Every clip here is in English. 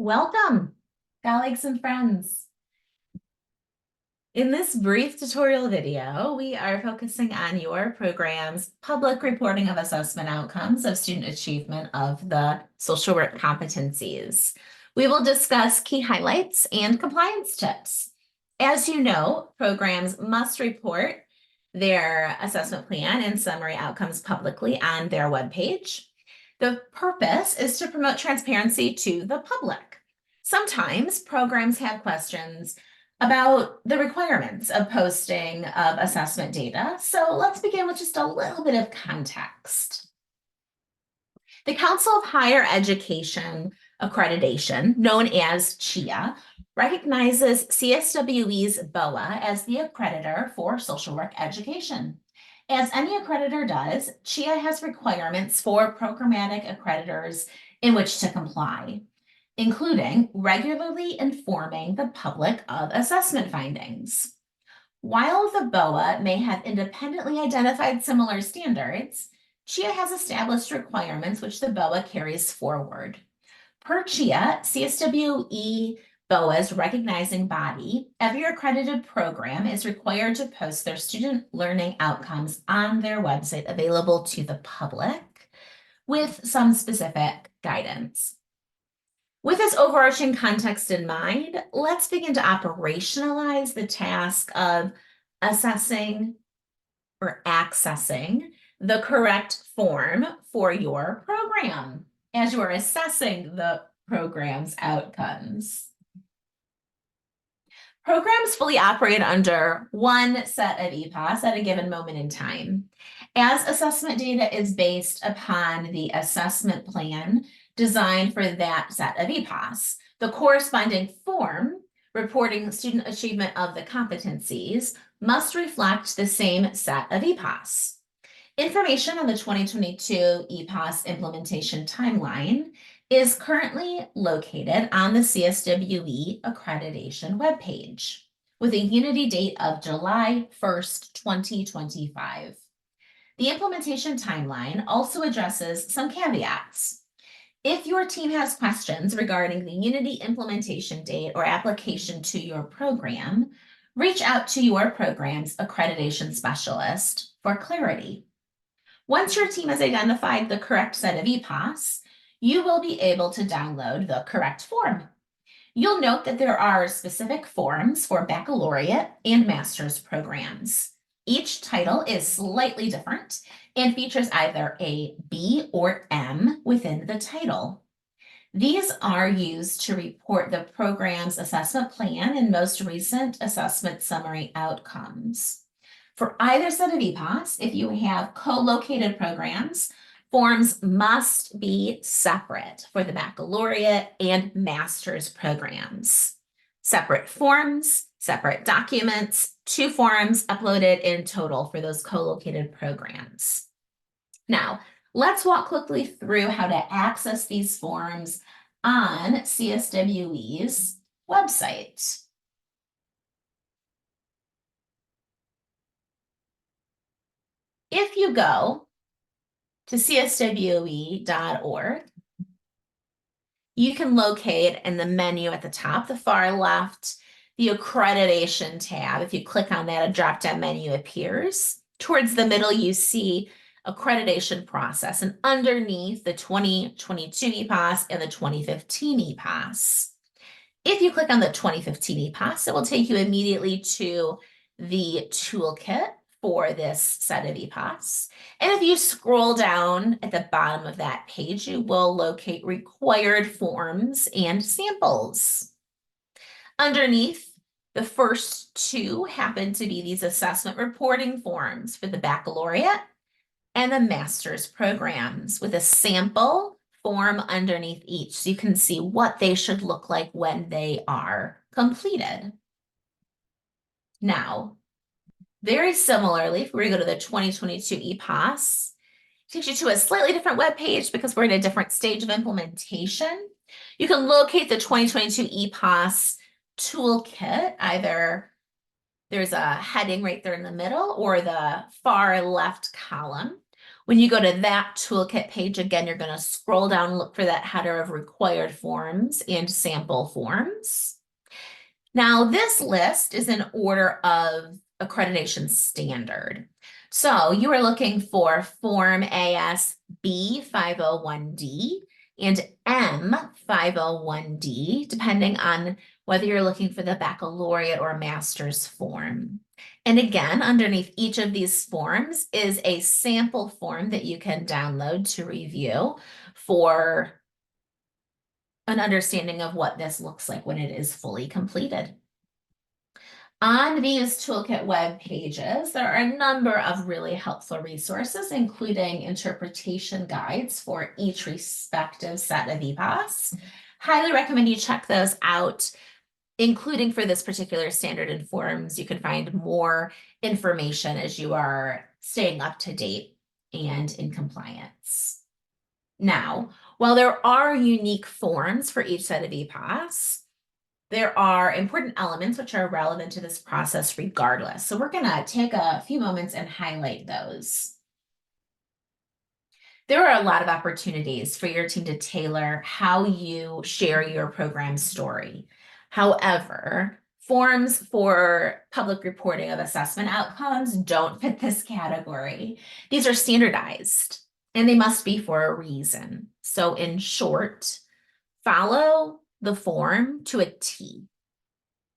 Welcome, colleagues and friends. In this brief tutorial video, we are focusing on your program's public reporting of assessment outcomes of student achievement of the social work competencies. We will discuss key highlights and compliance tips. As you know, programs must report their assessment plan and summary outcomes publicly on their webpage. The purpose is to promote transparency to the public. Sometimes programs have questions about the requirements of posting of assessment data. So let's begin with just a little bit of context. The Council of Higher Education Accreditation, known as CHIA, recognizes CSWE's BOA as the accreditor for social work education. As any accreditor does, CHIA has requirements for programmatic accreditors in which to comply, including regularly informing the public of assessment findings. While the BOA may have independently identified similar standards, CHIA has established requirements which the BOA carries forward. Per CHIA, CSWE BOA's recognizing body, every accredited program is required to post their student learning outcomes on their website available to the public with some specific guidance. With this overarching context in mind, let's begin to operationalize the task of assessing or accessing the correct form for your program as you are assessing the program's outcomes. Programs fully operate under one set of EPAS at a given moment in time. As assessment data is based upon the assessment plan designed for that set of EPAS, the corresponding form reporting student achievement of the competencies must reflect the same set of EPAS. Information on the 2022 EPAS implementation timeline is currently located on the CSWE accreditation webpage with a unity date of July 1st, 2025. The implementation timeline also addresses some caveats. If your team has questions regarding the Unity implementation date or application to your program, reach out to your program's accreditation specialist for clarity. Once your team has identified the correct set of EPAS, you will be able to download the correct form. You'll note that there are specific forms for baccalaureate and master's programs. Each title is slightly different and features either a B or M within the title. These are used to report the program's assessment plan and most recent assessment summary outcomes. For either set of EPAS, if you have co-located programs, forms must be separate for the baccalaureate and master's programs. Separate forms, separate documents, 2 forms uploaded in total for those co-located programs. Now, let's walk quickly through how to access these forms on CSWE's website. If you go to cswe.org, you can locate in the menu at the top, the far left, the accreditation tab. If you click on that, a drop-down menu appears. Towards the middle, you see accreditation process, and underneath the 2022 EPAS and the 2015 EPAS. If you click on the 2015 EPAS, it will take you immediately to the toolkit for this set of EPAS. And if you scroll down at the bottom of that page, you will locate required forms and samples. Underneath, the first 2 happen to be these assessment reporting forms for the baccalaureate and the master's programs with a sample form underneath each, so you can see what they should look like when they are completed. Now, very similarly, if we go to the 2022 EPAS, it takes you to a slightly different web page because we're in a different stage of implementation. You can locate the 2022 EPAS toolkit. Either there's a heading right there in the middle or the far left column, When you go to that toolkit page, again, you're going to scroll down and look for that header of required forms and sample forms. Now, this list is in order of accreditation standard. So you are looking for Form ASB 501D and M 501D, depending on whether you're looking for the baccalaureate or master's form. And again, underneath each of these forms is a sample form that you can download to review for an understanding of what this looks like when it is fully completed. On these toolkit web pages, there are a number of really helpful resources, including interpretation guides for each respective set of EPAS. Highly recommend you check those out, including for this particular standard and forms. You can find more information as you are staying up to date and in compliance. Now, while there are unique forms for each set of EPAS, there are important elements which are relevant to this process regardless. So we're going to take a few moments and highlight those. There are a lot of opportunities for your team to tailor how you share your program story. However, forms for public reporting of assessment outcomes don't fit this category. These are standardized and they must be for a reason. So in short, follow the form to a T.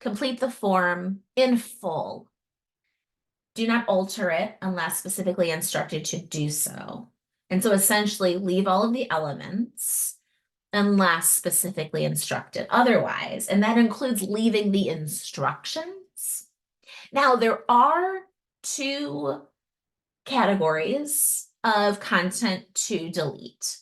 Complete the form in full. Do not alter it unless specifically instructed to do so. And so essentially leave all of the elements unless specifically instructed otherwise. And that includes leaving the instructions. Now, there are two categories of content to delete.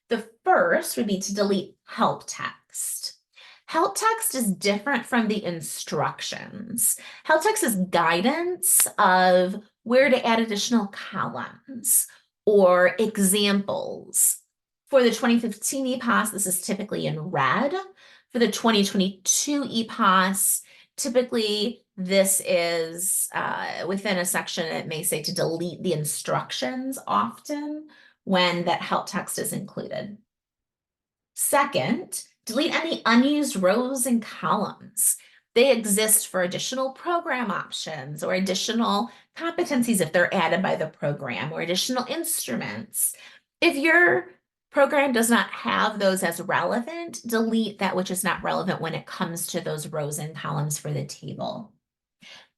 The first would be to delete help text. Help text is different from the instructions. Help text is guidance of where to add additional columns or examples. For the 2015 EPAS, this is typically in red. For the 2022 EPAS, typically this is within a section, it may say to delete the instructions often when that help text is included. Second, delete any unused rows and columns. They exist for additional program options or additional competencies if they're added by the program or additional instruments. If your program does not have those as relevant, delete that which is not relevant when it comes to those rows and columns for the table.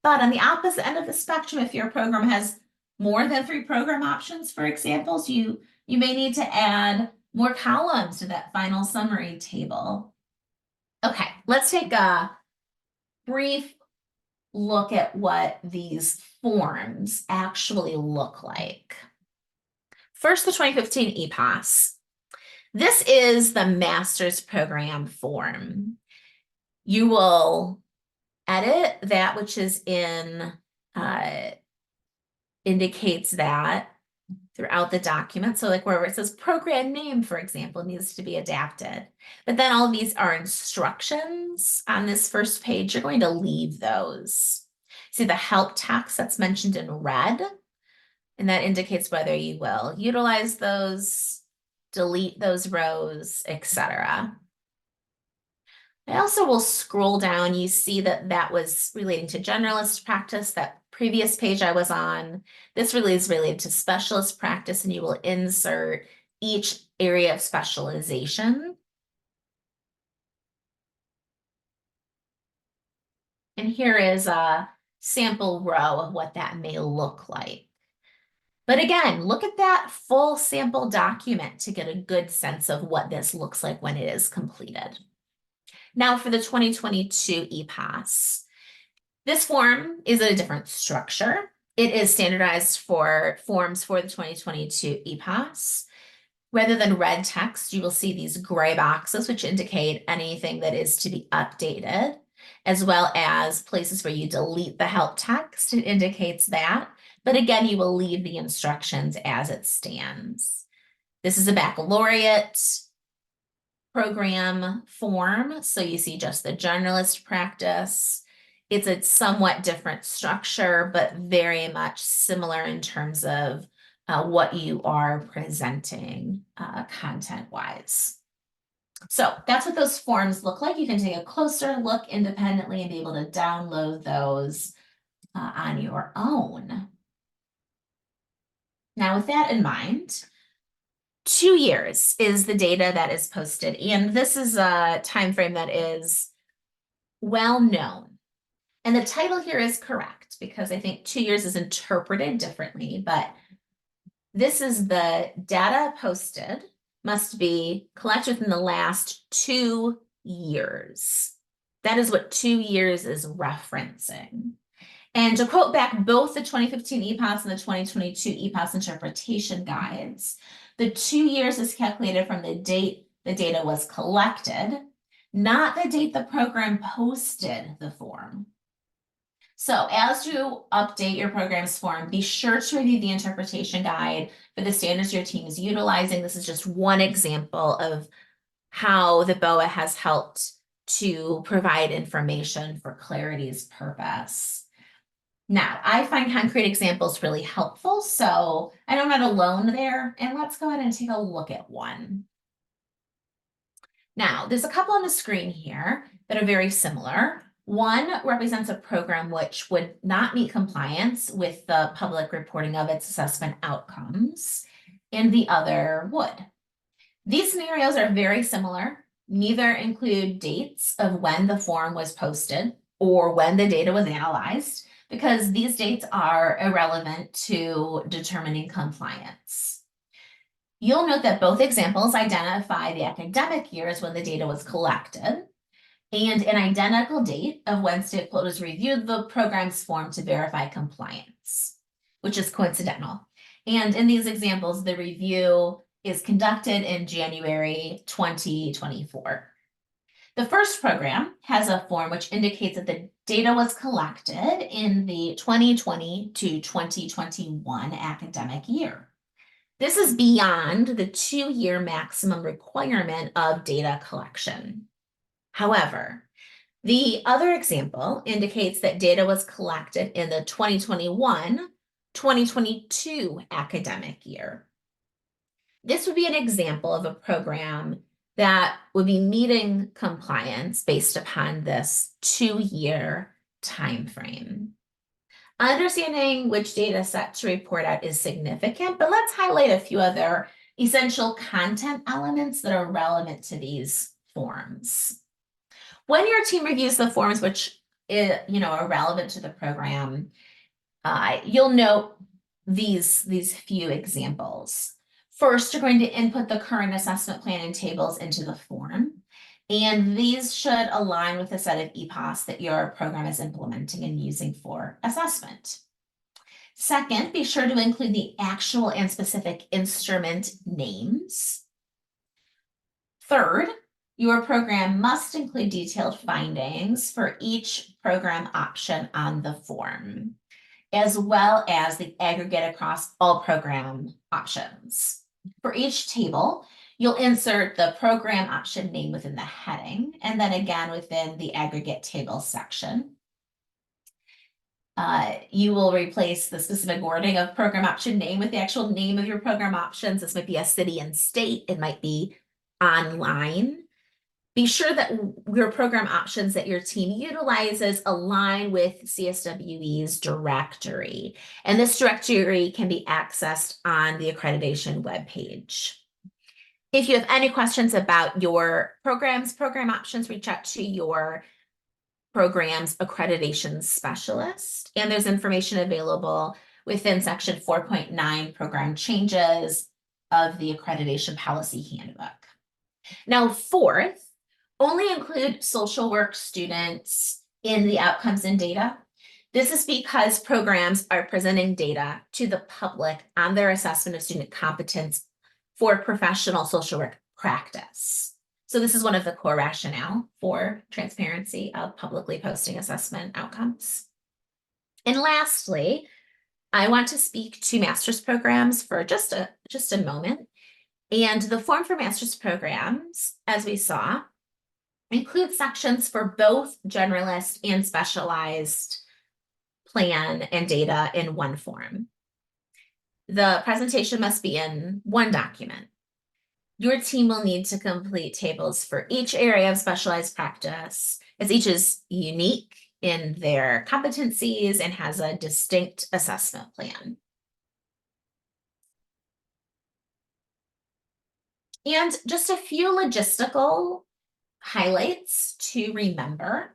But on the opposite end of the spectrum, if your program has more than 3 program options, for examples, you may need to add more columns to that final summary table. Okay, let's take a brief look at what these forms actually look like. First, the 2015 EPAS. This is the master's program form. You will edit that which is in, indicates that throughout the document. So like wherever it says program name, for example, needs to be adapted. But then all of these are instructions on this first page. You're going to leave those. See the help text that's mentioned in red, and that indicates whether you will utilize those, delete those rows, etc. I also will scroll down. You see that that was relating to generalist practice, that previous page I was on. This really is related to specialist practice, and you will insert each area of specialization. And here is a sample row of what that may look like. But again, look at that full sample document to get a good sense of what this looks like when it is completed. Now for the 2022 EPAS, this form is a different structure. It is standardized for forms for the 2022 EPAS. Rather than red text, you will see these gray boxes, which indicate anything that is to be updated, as well as places where you delete the help text. It indicates that. But again, you will leave the instructions as it stands. This is a baccalaureate program form. So you see just the generalist practice. It's a somewhat different structure, but very much similar in terms of what you are presenting content-wise. So that's what those forms look like. You can take a closer look independently and be able to download those on your own. Now, with that in mind, 2 years is the data that is posted, and this is a time frame that is well known. And the title here is correct because I think 2 years is interpreted differently, but this is the data posted must be collected within the last 2 years. That is what 2 years is referencing. And to quote back both the 2015 EPOS and the 2022 EPOS interpretation guides, the 2 years is calculated from the date the data was collected, not the date the program posted the form. So as you update your program's form, be sure to review the interpretation guide for the standards your team is utilizing. This is just one example of how the BOA has helped to provide information for clarity's purpose. Now, I find concrete examples really helpful, so I know I'm not alone there, and let's go ahead and take a look at one. Now, there's a couple on the screen here that are very similar. One represents a program which would not meet compliance with the public reporting of its assessment outcomes, and the other would. These scenarios are very similar. Neither include dates of when the form was posted or when the data was analyzed, because these dates are irrelevant to determining compliance. You'll note that both examples identify the academic years when the data was collected and an identical date of when stakeholders reviewed the program's form to verify compliance, which is coincidental. And in these examples, the review is conducted in January 2024. The first program has a form which indicates that the data was collected in the 2020 to 2021 academic year. This is beyond the 2-year maximum requirement of data collection. However, the other example indicates that data was collected in the 2021-2022 academic year. This would be an example of a program that would be meeting compliance based upon this 2-year time frame. Understanding which data set to report out is significant, but let's highlight a few other essential content elements that are relevant to these forms. When your team reviews the forms which are relevant to the program, you'll note these few examples. First, you're going to input the current assessment plan and tables into the form, and these should align with the set of EPOS that your program is implementing and using for assessment. Second, be sure to include the actual and specific instrument names. Third, your program must include detailed findings for each program option on the form, as well as the aggregate across all program options. For each table, you'll insert the program option name within the heading, and then again within the aggregate table section. You will replace the specific wording of program option name with the actual name of your program options. This might be a city and state. It might be online. Be sure that your program options that your team utilizes align with CSWE's directory. And this directory can be accessed on the accreditation webpage. If you have any questions about your program options, reach out to your program's accreditation specialist. And there's information available within section 4.9 program changes of the accreditation policy handbook. Now, fourth, only include social work students in the outcomes and data. This is because programs are presenting data to the public on their assessment of student competence for professional social work practice. So this is one of the core rationale for transparency of publicly posting assessment outcomes. And lastly, I want to speak to master's programs for just a moment. And the form for master's programs, as we saw, includes sections for both generalist and specialized plan and data in one form. The presentation must be in one document. Your team will need to complete tables for each area of specialized practice, as each is unique in their competencies and has a distinct assessment plan. And just a few logistical highlights to remember.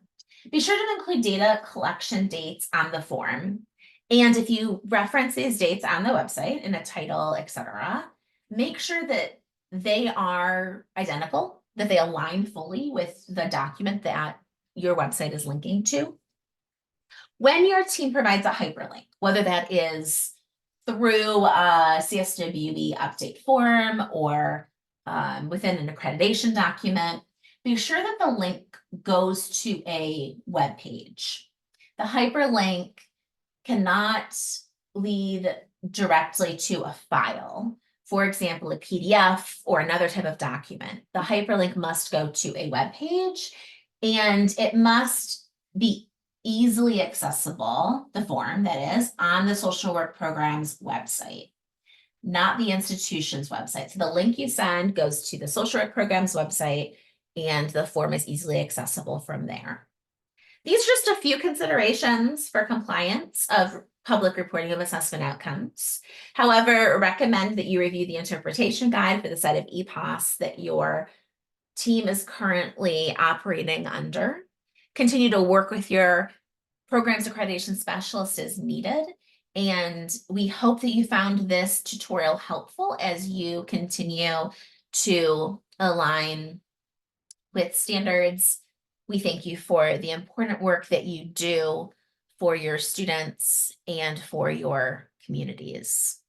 Be sure to include data collection dates on the form. And if you reference these dates on the website in a title, etc., make sure that they are identical, that they align fully with the document that your website is linking to. When your team provides a hyperlink, whether that is through a CSWE update form or within an accreditation document, be sure that the link goes to a web page. The hyperlink cannot lead directly to a file, for example, a PDF or another type of document. The hyperlink must go to a web page, and it must be easily accessible, the form that is, on the social work program's website, not the institution's website. So the link you send goes to the social work program's website, and the form is easily accessible from there. These are just a few considerations for compliance of public reporting of assessment outcomes. However, recommend that you review the interpretation guide for the set of EPOS that your team is currently operating under. Continue to work with your programs accreditation specialist as needed. And we hope that you found this tutorial helpful as you continue to align with standards. We thank you for the important work that you do for your students and for your communities.